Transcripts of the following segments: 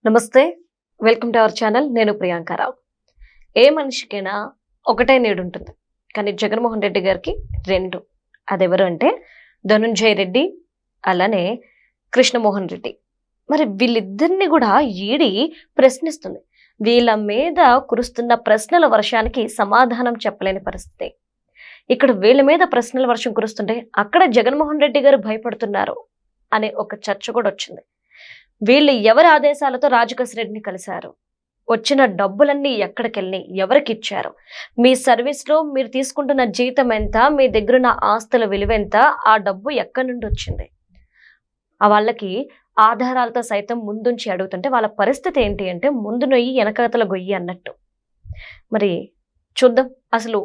నమస్తే, welcome to our channel. నేను ప్రియాంకారావు. ఏ మనిషికైనా ఒకటే నీడు ఉంటుంది, కానీ జగన్మోహన్ రెడ్డి గారికి రెండు. అదెవరు అంటే ధనుంజయ రెడ్డి, అలానే కృష్ణమోహన్ రెడ్డి. మరి వీళ్ళిద్దరిని కూడా ఈడీ ప్రశ్నిస్తుంది. వీళ్ళ మీద కురుస్తున్న ప్రశ్నల వర్షానికి సమాధానం చెప్పలేని పరిస్థితి. ఇక్కడ వీళ్ళ మీద ప్రశ్నల వర్షం కురుస్తుంటే అక్కడ జగన్మోహన్ రెడ్డి గారు భయపడుతున్నారు అనే ఒక చర్చ కూడా వచ్చింది. వీళ్ళు ఎవరి ఆదేశాలతో రాజకేశ్ రెడ్డిని కలిశారు, వచ్చిన డబ్బులన్నీ ఎక్కడికెళ్ళి ఎవరికి ఇచ్చారు, మీ సర్వీస్లో మీరు తీసుకుంటున్న జీతం ఎంత, మీ దగ్గరున్న ఆస్తుల విలువ ఎంత, ఆ డబ్బు ఎక్కడి నుండి వచ్చింది, ఆ వాళ్ళకి ఆధారాలతో సైతం ముందుంచి అడుగుతుంటే వాళ్ళ పరిస్థితి ఏంటి అంటే ముందు నొయ్యి వెనకతల గొయ్యి అన్నట్టు. మరి చూద్దాం అసలు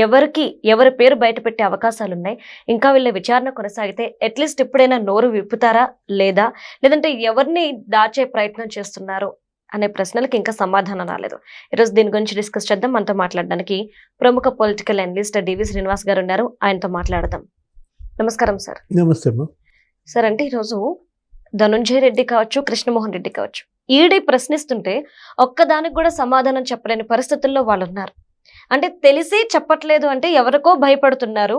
ఎవరి పేరు బయట పెట్టే అవకాశాలు ఉన్నాయి. ఇంకా వీళ్ళ విచారణ కొనసాగితే అట్లీస్ట్ ఇప్పుడైనా నోరు విప్పుతారా లేదంటే ఎవరిని దాచే ప్రయత్నం చేస్తున్నారు అనే ప్రశ్నలకు ఇంకా సమాధానం రాలేదు. ఈరోజు దీని గురించి డిస్కస్ చేద్దాం. మనతో మాట్లాడడానికి ప్రముఖ పొలిటికల్ అనలిస్ట్ డివి శ్రీనివాస్ గారు ఉన్నారు. ఆయనతో మాట్లాడదాం. నమస్కారం సార్. నమస్తే సార్. అంటే ఈరోజు ధనుంజయ రెడ్డి కావచ్చు, కృష్ణమోహన్ రెడ్డి కావచ్చు, ఈడీ ప్రశ్నిస్తుంటే ఒక్కదానికి కూడా సమాధానం చెప్పలేని పరిస్థితుల్లో వాళ్ళు ఉన్నారు. అంటే తెలిసి చెప్పట్లేదు అంటే ఎవరికో భయపడుతున్నారు,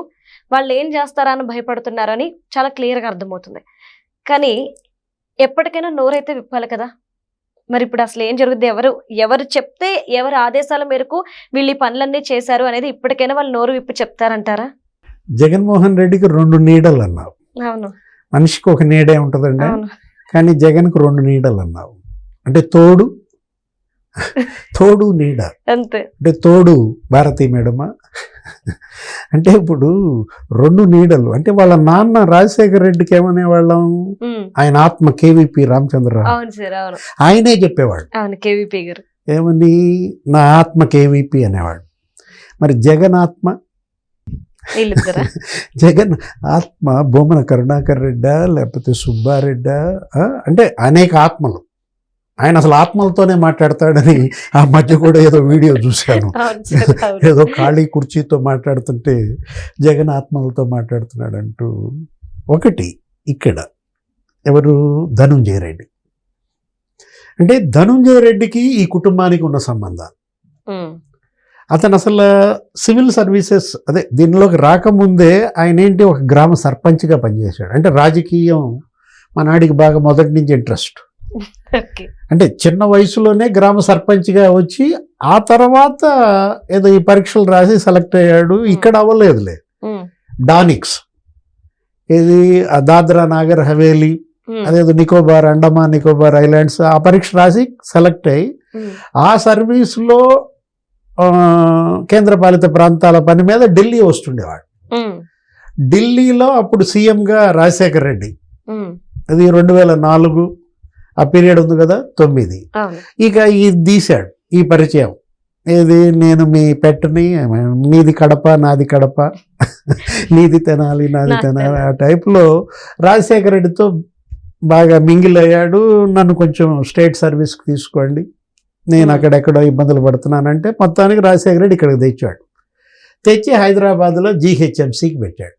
వాళ్ళు ఏం చేస్తారా అని భయపడుతున్నారని చాలా క్లియర్గా అర్థమవుతుంది. కానీ ఎప్పటికైనా నోరైతే విప్పాలి కదా. మరి ఇప్పుడు అసలు ఏం జరుగుద్ది, ఎవరు చెప్తే ఎవరి ఆదేశాల మేరకు వీళ్ళు ఈ పనులన్నీ చేశారు అనేది ఇప్పటికైనా వాళ్ళు నోరు విప్పి చెప్తారంటారా? జగన్మోహన్ రెడ్డికి రెండు నీడలు అన్నావు. అవును, మనిషికి ఒక నీడే ఉంటుందండి. కానీ జగన్కి రెండు నీడలు అన్నావు. అంటే తోడు నీడ అంతే. అంటే తోడు భారతీ మేడమా అంటే ఇప్పుడు రెండు నీడలు అంటే వాళ్ళ నాన్న రాజశేఖర రెడ్డికి ఏమనేవాళ్ళం, ఆయన ఆత్మ కేవీపీ రామచంద్రరావు, ఆయనే చెప్పేవాడు ఏమని, నా ఆత్మ కేవీపీ అనేవాడు. మరి జగన్ ఆత్మ జగన్ ఆత్మ బొమ్మన కరుణాకర్ రెడ్డా లేకపోతే సుబ్బారెడ్డా, అంటే అనేక ఆత్మలు. ఆయన అసలు ఆత్మలతోనే మాట్లాడతాడని ఆ మధ్య కూడా ఏదో వీడియో చూశాను. ఏదో ఖాళీ కుర్చీతో మాట్లాడుతుంటే జగన్ ఆత్మలతో మాట్లాడుతున్నాడు అంటూ. ఒకటి ఇక్కడ ఎవరు, ధనుంజయ రెడ్డి. అంటే ధనుంజయ రెడ్డికి ఈ కుటుంబానికి ఉన్న సంబంధాలు. అతను అసలు సివిల్ సర్వీసెస్ అదే దీనిలోకి రాకముందే ఆయన ఏంటి ఒక గ్రామ సర్పంచ్గా పనిచేశాడు. అంటే రాజకీయం మనాడికి బాగా మొదటి నుంచి ఇంట్రెస్ట్. అంటే చిన్న వయసులోనే గ్రామ సర్పంచ్గా వచ్చి ఆ తర్వాత ఏదో ఈ పరీక్షలు రాసి సెలెక్ట్ అయ్యాడు. ఇక్కడ అవ్వలేదులే, డానిక్స్ ఇది దాద్రా నాగర్ హవేలీ, అదేదో నికోబార్, అండమాన్ నికోబార్ ఐలాండ్స్, ఆ పరీక్ష రాసి సెలెక్ట్ అయ్యి ఆ సర్వీస్లో కేంద్రపాలిత ప్రాంతాల పని మీద ఢిల్లీ వస్తుండేవాడు. ఢిల్లీలో అప్పుడు సీఎంగా రాజశేఖర్ రెడ్డి, అది 2004 ఆ పీరియడ్ ఉంది కదా, 9. ఇక ఇది తీశాడు ఈ పరిచయం, ఏది నేను మీ పెట్టని, నీది కడప నాది కడప, నీది తెనాలి నాది తెనాలి, ఆ టైప్లో రాజశేఖర రెడ్డితో బాగా మింగిల్ అయ్యాడు. నన్ను కొంచెం స్టేట్ సర్వీస్కి తీసుకోండి, నేను అక్కడెక్కడో ఇబ్బందులు పడుతున్నానంటే మొత్తానికి రాజశేఖర రెడ్డి ఇక్కడికి తెచ్చి హైదరాబాద్లో జీహెచ్ఎంసీకి పెట్టాడు.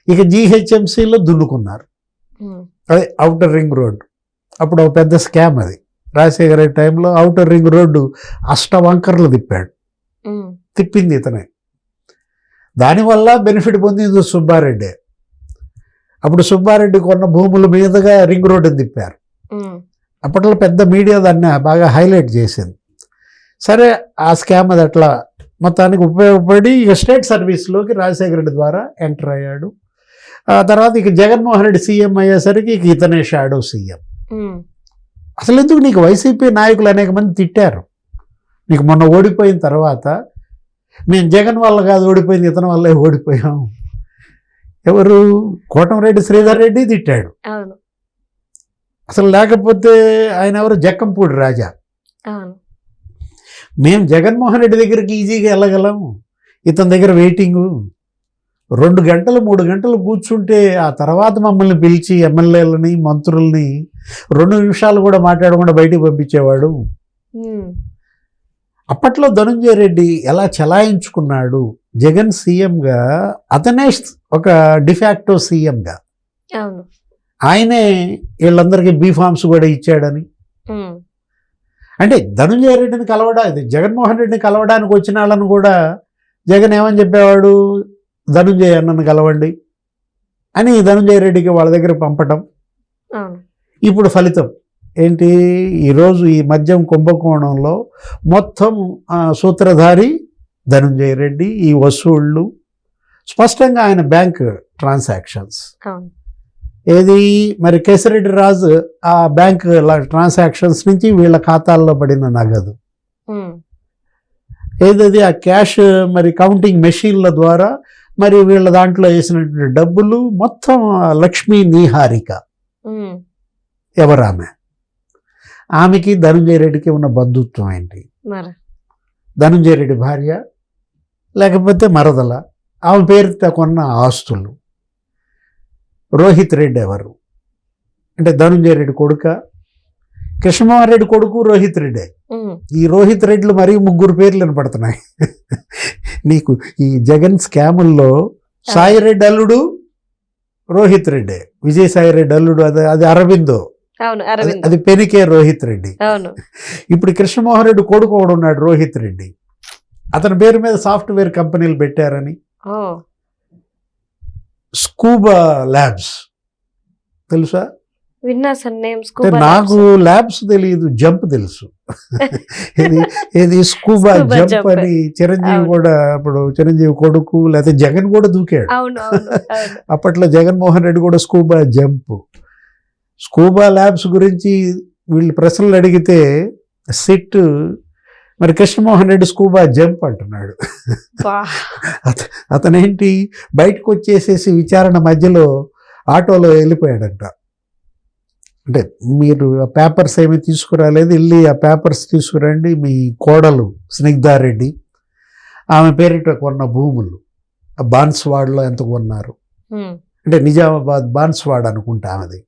ఇక జీహెచ్ఎంసీలో దున్నుకున్నారు, అదే ఔటర్ రింగ్ రోడ్డు. అప్పుడు ఒక పెద్ద స్కామ్ అది. రాజశేఖర రెడ్డి టైంలో ఔటర్ రింగ్ రోడ్డు అష్టవంకర్లు తిప్పింది ఇతనే. దానివల్ల బెనిఫిట్ పొందింది సుబ్బారెడ్డి. అప్పుడు సుబ్బారెడ్డి కొన్న భూముల మీదుగా రింగ్ రోడ్డుని తిప్పారు. అప్పట్లో పెద్ద మీడియా దాన్ని బాగా హైలైట్ చేసింది. సరే, ఆ స్కామ్ అది అట్లా మొత్తానికి ఉపయోగపడి ఇక స్టేట్ సర్వీస్లోకి రాజశేఖర రెడ్డి ద్వారా ఎంటర్ అయ్యాడు. ఆ తర్వాత ఇక జగన్మోహన్ రెడ్డి సీఎం అయ్యేసరికి ఇక ఇతనే షాడో సీఎం. అసలు ఎందుకు నీకు వైసీపీ నాయకులు అనేక మంది తిట్టారు, నీకు మొన్న ఓడిపోయిన తర్వాత మేము జగన్ వల్ల కాదు ఓడిపోయింది, ఇతని వల్లే ఓడిపోయాం. ఎవరు, కోటంరెడ్డి శ్రీధర్ రెడ్డి తిట్టాడు. అసలు లేకపోతే ఆయన ఎవరు, జక్కంపూడి రాజా. మేము జగన్మోహన్ రెడ్డి దగ్గరికి ఈజీగా వెళ్ళగలం, ఇతని దగ్గర వెయిటింగు 2 గంటలు 3 గంటలు కూర్చుంటే ఆ తర్వాత మమ్మల్ని పిలిచి ఎమ్మెల్యేలని మంత్రుల్ని 2 నిమిషాలు కూడా మాట్లాడకుండా బయటికి పంపించేవాడు. అప్పట్లో ధనుంజయ రెడ్డి ఎలా చలాయించుకున్నాడు జగన్ సీఎంగా, అతనే ఒక డిఫాక్టో సీఎంగా. ఆయనే వీళ్ళందరికీ బీఫామ్స్ కూడా ఇచ్చాడని అంటే ధనుంజయ రెడ్డిని జగన్మోహన్ రెడ్డిని కలవడానికి వచ్చిన వాళ్ళని కూడా జగన్ ఏమని చెప్పేవాడు, ధనుంజయ అన్నను కలవండి అని ధనుంజయ రెడ్డికి వాళ్ళ దగ్గర పంపటం. ఇప్పుడు ఫలితం ఏంటి, ఈరోజు ఈ మద్యం కుంభకోణంలో మొత్తం సూత్రధారి ధనుంజయ రెడ్డి. ఈ వసూళ్ళు స్పష్టంగా ఆయన బ్యాంక్ ట్రాన్సాక్షన్స్, ఏది మరి కేసిరెడ్డి రాజు ఆ బ్యాంక్ ట్రాన్సాక్షన్స్ నుంచి వీళ్ళ ఖాతాల్లో పడిన నగదు, ఏదది ఆ క్యాష్ మరి కౌంటింగ్ మెషిన్ల ద్వారా మరి వీళ్ళ దాంట్లో వేసినటువంటి డబ్బులు మొత్తం లక్ష్మీ నీహారిక ఎవరామె, ఆమెకి ధనుంజయ రెడ్డికి ఉన్న బంధుత్వం ఏంటి, ధనుంజయ రెడ్డి భార్య లేకపోతే మరదల, ఆమె పేరుతో కొన్న ఆస్తులు. రోహిత్ రెడ్డి ఎవరు అంటే ధనుంజయ రెడ్డి కొడుక, కృష్ణమోహన్ రెడ్డి కొడుకు రోహిత్ రెడ్డే. ఈ రోహిత్ రెడ్డిలు మరీ 3 పేర్లు వినపడుతున్నాయి నీకు. ఈ జగన్ స్కాముల్లో సాయి రెడ్డి అల్లుడు రోహిత్ రెడ్డి, విజయసాయి రెడ్డి అల్లుడు అది అరవిందో, అది పెనికే రోహిత్ రెడ్డి. ఇప్పుడు కృష్ణమోహన్ రెడ్డి కొడుకు ఒకడు ఉన్నాడు రోహిత్ రెడ్డి, అతని పేరు మీద సాఫ్ట్వేర్ కంపెనీలు పెట్టారని. స్కూబా ల్యాబ్స్ తెలుసా? విన్నా సార్ నేమ్. నాకు ల్యాబ్స్ తెలియదు, జంప్ తెలుసు. ఇది స్కూబా జంప్ అని చిరంజీవి కూడా, ఇప్పుడు చిరంజీవి కొడుకు లేకపోతే జగన్ కూడా దూకాడు. అప్పట్లో జగన్మోహన్ రెడ్డి కూడా స్కూబా జంప్. స్కూబా ల్యాబ్స్ గురించి వీళ్ళు ప్రశ్నలు అడిగితే సిట్ మరి కృష్ణమోహన్ రెడ్డి స్కూబా జంప్ అంటున్నాడు. అతనేంటి బయటకు వచ్చేసేసి విచారణ మధ్యలో ఆటోలో వెళ్ళిపోయాడంట. అంటే మీరు ఆ పేపర్స్ ఏమీ తీసుకురాలేదు, వెళ్ళి ఆ పేపర్స్ తీసుకురండి, మీ కోడలు స్నిగ్ధారెడ్డి ఆమె పేరిట కొన్న భూములు బాన్స్వాడలో ఎంత కొన్నారు అంటే నిజామాబాద్ బాన్స్వాడ్ అనుకుంటా ఆమెది,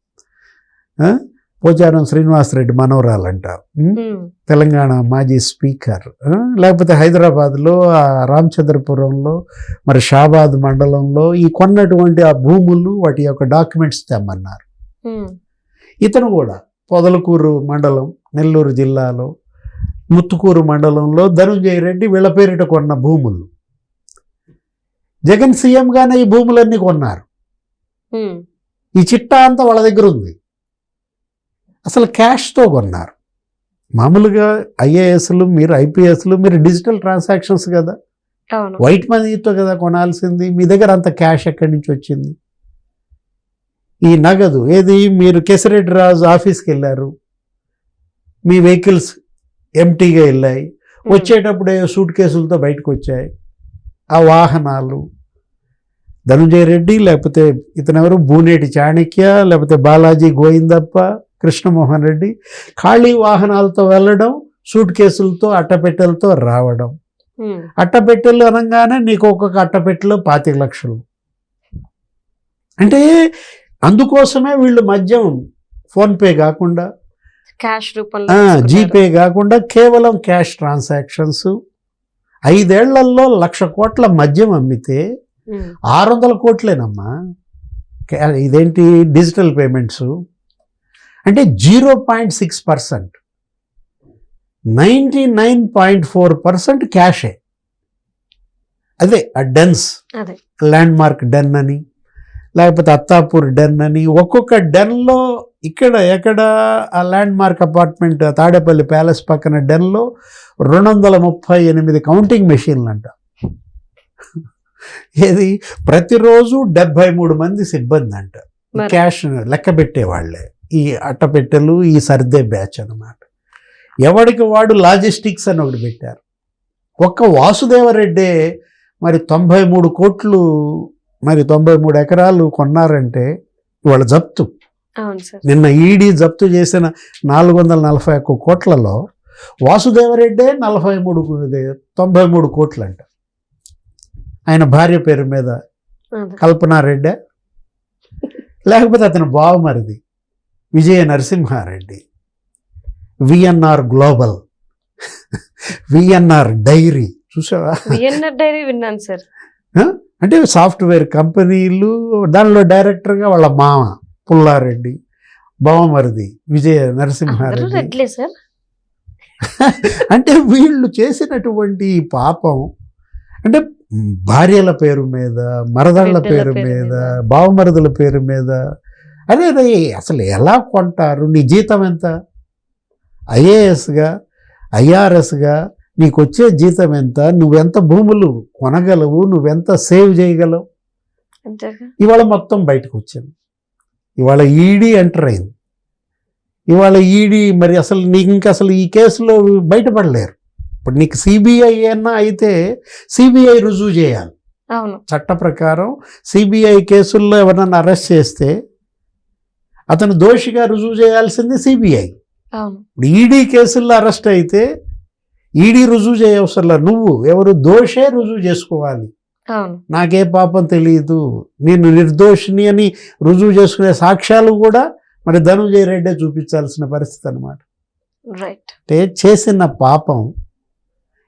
పోచారం శ్రీనివాసరెడ్డి మనవరాలంట, తెలంగాణ మాజీ స్పీకర్. లేకపోతే హైదరాబాద్లో రామచంద్రపురంలో మరి షాబాద్ మండలంలో ఈ కొన్నటువంటి ఆ భూములు వాటి యొక్క డాక్యుమెంట్స్ తెమ్మన్నారు. ఇతను కూడా పొదలకూరు మండలం నెల్లూరు జిల్లాలో ముత్తుకూరు మండలంలో ధనుంజయ రెడ్డి వీళ్ళ పేరిట కొన్న భూములు, జగన్ సీఎంగానే ఈ భూములన్నీ కొన్నారు. ఈ చిట్టా అంతా వాళ్ళ దగ్గర ఉంది. అసలు క్యాష్తో కొన్నారు. మామూలుగా ఐఏఎస్లు మీరు ఐపీఎస్లు మీరు డిజిటల్ ట్రాన్సాక్షన్స్ కదా, వైట్ మనీతో కదా కొనాల్సింది. మీ దగ్గర అంత క్యాష్ ఎక్కడి నుంచి వచ్చింది? ఈ నగదు ఏది, మీరు కేసిరెడ్డి రాజు ఆఫీస్కి వెళ్ళారు, మీ వెహికల్స్ ఎంటీగా వెళ్ళాయి, వచ్చేటప్పుడే సూట్ కేసులతో బయటకు వచ్చాయి. ఆ వాహనాలు ధనుంజయ రెడ్డి లేకపోతే ఇతనెవరు బూనేటి చాణక్య లేకపోతే బాలాజీ గోవిందప్ప కృష్ణమోహన్ రెడ్డి ఖాళీ వాహనాలతో వెళ్ళడం, సూట్ కేసులతో అట్టపెట్టెలతో రావడం. అట్టపెట్టెలు అనగానే నీకు ఒక్కొక్క అట్టపెట్టెలో 25 లక్షలు. అంటే అందుకోసమే వీళ్ళు మద్యం ఫోన్పే కాకుండా క్యాష్ రూపంలో జీపే కాకుండా కేవలం క్యాష్ ట్రాన్సాక్షన్స్. 5 ఏళ్లలో 1,00,000 కోట్ల మద్యం అమ్మితే 600 కోట్లేనమ్మా ఇదేంటి డిజిటల్ పేమెంట్స్. అంటే 0.6%, 99.4% క్యాషే. అదే ఆ డెన్స్, ల్యాండ్ మార్క్ డెన్ అని లేకపోతే అత్తాపూర్ డెన్ అని, ఒక్కొక్క డెన్లో ఎక్కడ ఆ land mark apartment Tadepalli palace పక్కన డెన్లో 238 కౌంటింగ్ మెషిన్లు అంట. ఏది ప్రతిరోజు 73 మంది సిబ్బంది అంట క్యాష్ లెక్క పెట్టేవాళ్లే. ఈ అట్టపెట్టెలు ఈ సర్దే బ్యాచ్ అన్నమాట. ఎవడికి వాడు లాజిస్టిక్స్ అని ఒకటి పెట్టారు. ఒక్క వాసుదేవరెడ్డే మరి 93 కోట్లు మరి 93 ఎకరాలు కొన్నారంటే వాళ్ళ జప్తు. నిన్న ఈడీ జప్తు చేసిన 441 కోట్లలో వాసుదేవరెడ్డే 93 కోట్లు అంట. ఆయన భార్య పేరు మీద కల్పనారెడ్డి, లేకపోతే అతని బావమరిది విజయ నరసింహారెడ్డి, విఎన్ఆర్ గ్లోబల్, విఎన్ఆర్ డైరీ చూసావా? విఎన్ఆర్ డైరీ విన్నాను సార్. అంటే సాఫ్ట్వేర్ కంపెనీలు, దానిలో డైరెక్టర్గా వాళ్ళ మామ పుల్లారెడ్డి, బావమరిది విజయ నరసింహారెడ్డి. అంటే వీళ్ళు చేసినటువంటి ఈ పాపం అంటే భార్యల పేరు మీద, మరదళ్ళ బిడ్డల పేరు పేరు మీద, మీద. బావమరుదుల పేరు మీద, అరే రే అసలు ఎలా కొంటారు? నీ జీతం ఎంత? ఐఏఎస్గా, ఐఆర్ఎస్గా నీకు వచ్చే జీతం ఎంత? నువ్వెంత భూములు కొనగలవు? నువ్వెంత సేవ్ చేయగలవు? అంతేగా. ఇవాళ మొత్తం బయటకు వచ్చింది. ఇవాళ ఈడీ ఎంటర్ అయింది. ఇవాళ ఈడీ మరి అసలు నీకు ఇంకా అసలు ఈ కేసులో బయటపడలేరు. ఇప్పుడు నీకు సిబిఐ అన్నా అయితే సిబిఐ రుజువు చేయాలి. అవును. చట్ట ప్రకారం సిబిఐ కేసుల్లో ఎవరన్నా అరెస్ట్ చేస్తే అతను దోషిగా రుజువు చేయాల్సింది సిబిఐ. అవును. ఇప్పుడు ఈడీ కేసుల్లో అరెస్ట్ అయితే ఈడీ రుజువు చేయవసరంలా, నువ్వు ఎవరు దోషే రుజువు చేసుకోవాలి. అవును. నాకే పాపం తెలియదు, నేను నిర్దోషిని అని రుజువు చేసుకునే సాక్ష్యాలు కూడా మరి ధనుంజయ రెడ్డే చూపించాల్సిన పరిస్థితి అన్నమాట. రైట్. అంటే చేసిన పాపం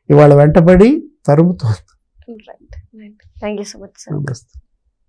ఇవాళ వెంటబడి తరుముతోంది. Right. Thank you so much sir. నమస్తే.